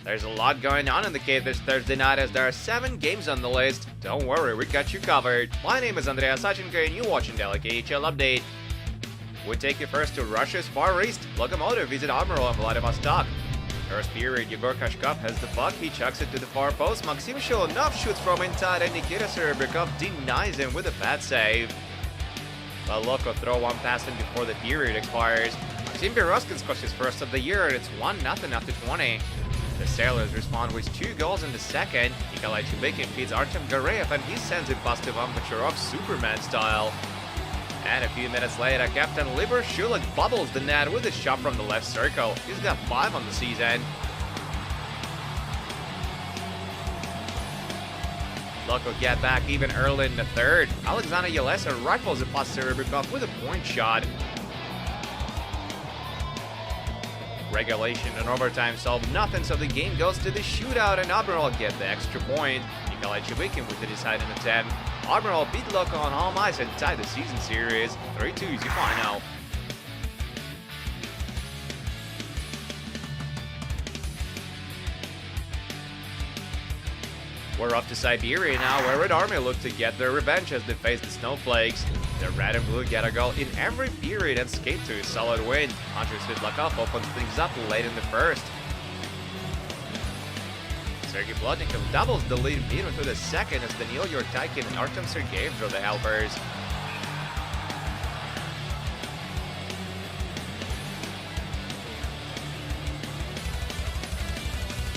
There's a lot going on in the cave this Thursday night as there are 7 games on the list. Don't worry, we got you covered. My name is Andrea Sachenko and you're watching Daily KHL Update. We take you first to Russia's Far East. Lokomotiv visit Admiral and Vladivostok. First period, Yegor Kashkov has the puck, he chucks it to the far post. Maxim Sholonov shoots from inside and Nikita Serebryakov denies him with a bad save. But Loko throw one pass in before the period expires. Maxim Berezkin scores his first of the year and it's 1-0 after 20. The Sailors respond with 2 goals in the second. Nikolai Chubykin feeds Artem Gareev and he sends it past Ivan Bacharov Superman style. And a few minutes later, Captain Libor Shulik bubbles the net with a shot from the left circle. He's got 5 on the season. Loko get back even early in the third. Alexander Yelesa rifles it past Serebryakov with a point shot. Regulation and overtime solve nothing, so the game goes to the shootout and Admiral get the extra point. Nikolai Chubykin with the deciding attempt. Admiral beat Loko on home ice and tied the season series. 3-2 is your final. We're off to Siberia now, where Red Army look to get their revenge as they face the Snowflakes. The Red and Blue get a goal in every period and skate to a solid win. Andrei Svitlakov opens things up late in the first. Sergei Plotnikov doubles the lead midway through the second as Daniil Yortaikin and Artem Sergeyev draw the helpers.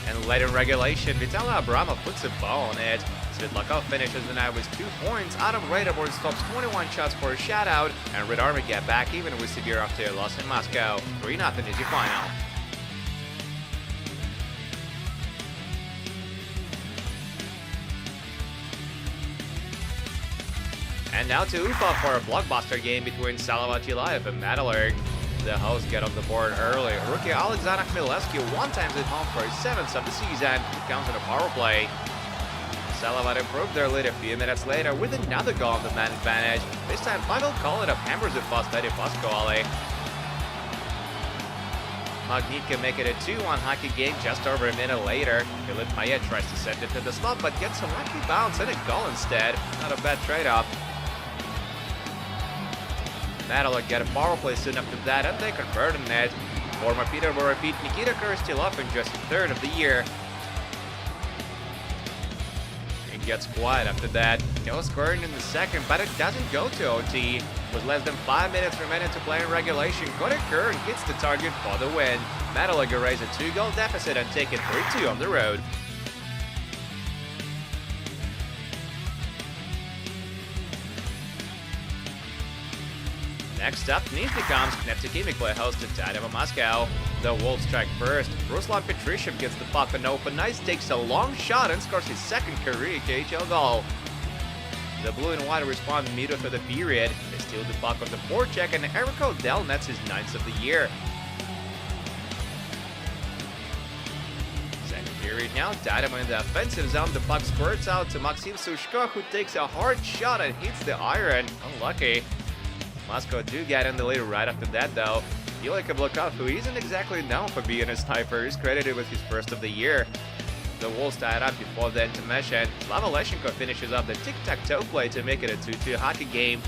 And late in regulation, Vitaly Abramov puts a bow on it. Svitlakov finishes the night with 2 points. Adam Radeborn stops 21 shots for a shutout, and Red Army get back even with severe after a loss in Moscow. 3-0 is your final. And now to Ufa for a blockbuster game between Salavat Yilaev and Metalurg. The hosts get off the board early. Rookie Alexander Khmelevsky one-times at home for his 7th of the season. He counts on a power play. Salavat improved their lead a few minutes later with another goal on the man advantage. This time Pavel Kolinov hammers it past Eddie Pasquale. Magnitka make it a 2-1 hockey game just over a minute later. Filip Payet tries to send it to the slot but gets a lucky bounce and a goal instead. Not a bad trade-off. Metalurg get a power play soon after that and they convert on it. Former Peterborough repeat Nikita Korostilov in just 3rd of the year. It gets quiet after that. No scoring in the second, but it doesn't go to OT. With less than 5 minutes remaining to play in regulation, Cody Kern hits the target for the win. Metalurg erase a 2-goal deficit and take it 3-2 on the road. Next up, Nizhny Neftekhimik play host to Dynamo Moscow. The Wolves strike first. Ruslan Petrushev gets the puck on open ice, takes a long shot and scores his 2nd career KHL goal. The blue and white respond midway through the period. They steal the puck on the forecheck and Eric O'Dell nets his 9th of the year. Second period now, Dynamo in the offensive zone. The puck squirts out to Maxim Sushko, who takes a hard shot and hits the iron. Unlucky. Moscow do get in the lead right after that though. Ilya Kablakov, who isn't exactly known for being a sniper, is credited with his 1st of the year. The Wolves tie it up before the intermission. Slava Leshenko finishes up the tic-tac-toe play to make it a 2-2 hockey game.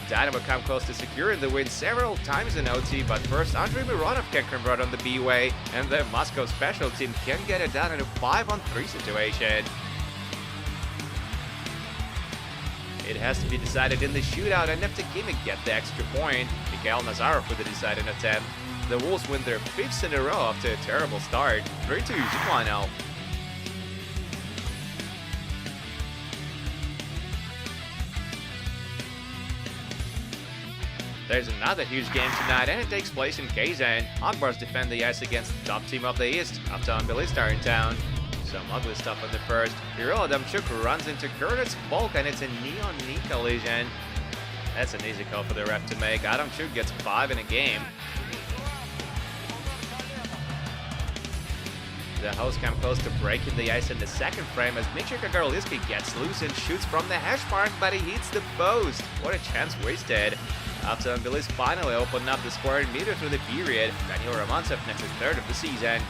Dynamo come close to securing the win several times in OT, but first Andrei Mironov can convert on the B-way, and the Moscow special team can get it down in a 5-on-3 situation. It has to be decided in the shootout, and Neftekhimik get the extra point. Mikhail Nazarov with the deciding attempt. The Wolves win their 5th in a row after a terrible start. 3-2 is your final. There's another huge game tonight, and it takes place in Kazan. Akbars defend the ice against the top team of the East, Uptown Tbilisi are in town. Some ugly stuff in the first. Kirill Adamchuk runs into Kurtis Polk, and it's a knee-on-knee collision. That's an easy call for the ref to make. Adamchuk gets 5 in a game. The hosts come close to breaking the ice in the second frame as Mitchell Kagarliski gets loose and shoots from the hash mark, but he hits the post. What a chance wasted. After Tbilisi finally opened up the score midway through the period, Daniil Romantsov nets his third of the season.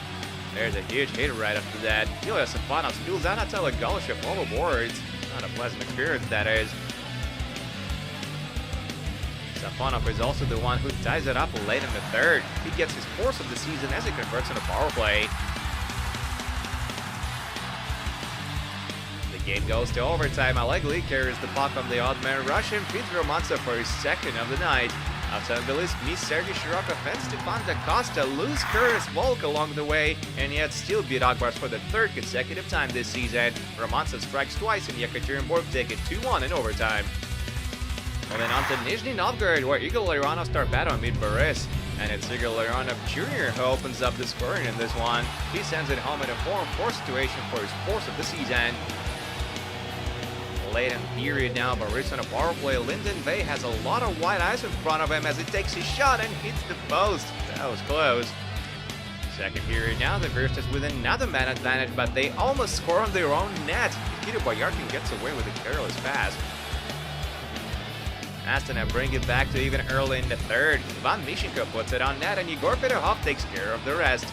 There's a huge hit right after that. Ilya Safonov spills Anatoly Golyshev overboard. Not a pleasant experience, that is. Safonov is also the one who ties it up late in the third. He gets his fourth of the season as he converts on a power play. The game goes to overtime. Allegli carries the puck on the odd man rush and feeds Romantsov for his second of the night. After Tbilisi missed Sergei Shirokov and Stepan Da Costa lose Curtis Volk along the way, and yet still beat Akbars for the third consecutive time this season. Romantsov strikes twice and Yekaterinburg take it 2-1 in overtime. Moving on to Nizhny Novgorod, where Igor Larionov start battle meet Boris. And it's Igor Larionov Jr. who opens up the scoring in this one. He sends it home in a 4-on-4 situation for his fourth of the season. Late in the period now, Boris on a power play. Lyndon Bay has a lot of wide eyes in front of him as he takes his shot and hits the post. That was close. Second period now, the Virstas with another man advantage, but they almost score on their own net. Nikita Boyarkin gets away with a careless pass. Astana bring it back to even early in the third. Ivan Mishenko puts it on net and Igor Fedorov takes care of the rest.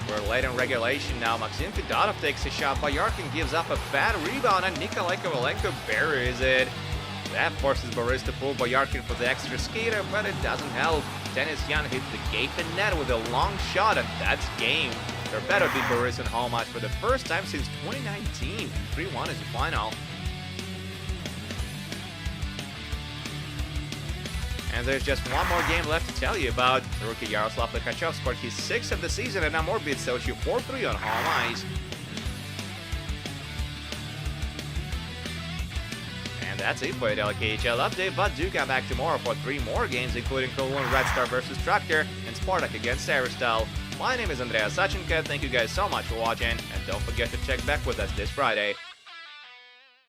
We're late in regulation now. Maxim Fedorov takes a shot. Boyarkin gives up a bad rebound and Nikolai Kovalenko buries it. That forces Boris to pull Boyarkin for the extra skater, but it doesn't help. Dennis Yan hits the gaping net with a long shot, and that's game. There better be Boris in home ice for the first time since 2019. 3-1 is the final. And there's just one more game left to tell you about. The rookie Yaroslav Lekachev scored his 6th of the season and Amur beat Sochi 4-3 on home ice. And that's it for your daily KHL update, but do come back tomorrow for 3 more games, including Cologne Red Star vs Tractor and Spartak against Aristal. My name is Andreas Sachenko. Thank you guys so much for watching, and don't forget to check back with us this Friday.